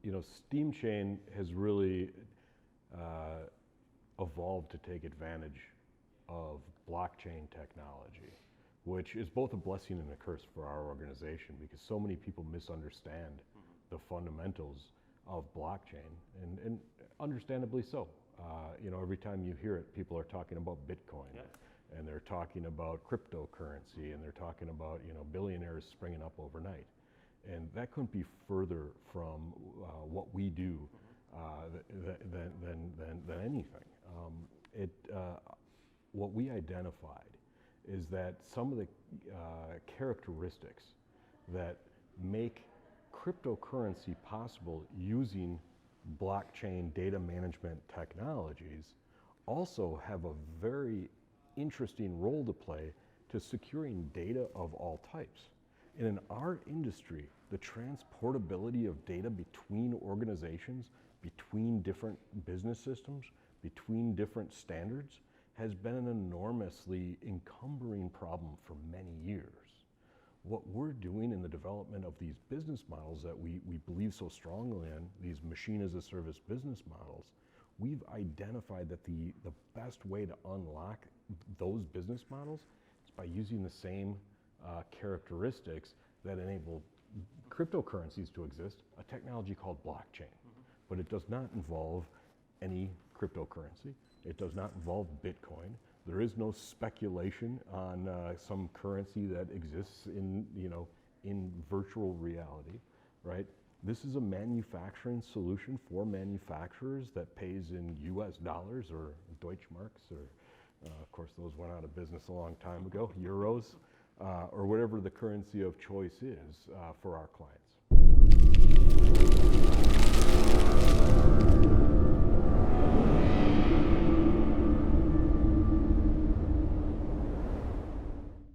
SteamChain has really evolved to take advantage of blockchain technology, which is both a blessing and a curse for our organization because so many people misunderstand the fundamentals of blockchain, and understandably so. Every time you hear it, people are talking about Bitcoin, and they're talking about cryptocurrency, and they're talking about billionaires springing up overnight, and that couldn't be further from what we do than anything. What we identified is that some of the characteristics that make cryptocurrency possible using blockchain data management technologies also have a very interesting role to play to securing data of all types. And in our industry, the transportability of data between organizations, between different business systems, between different standards has been an enormously encumbering problem for many years. What we're doing in the development of these business models that we believe so strongly in, these machine as a service business models, we've identified that the best way to unlock those business models is by using the same characteristics that enable cryptocurrencies to exist, a technology called blockchain. But it does not involve any cryptocurrency. It does not involve Bitcoin. There is no speculation on some currency that exists in virtual reality, right? This is a manufacturing solution for manufacturers that pays in US dollars or Deutschmarks, or of course those went out of business a long time ago, euros, or whatever the currency of choice is for our clients.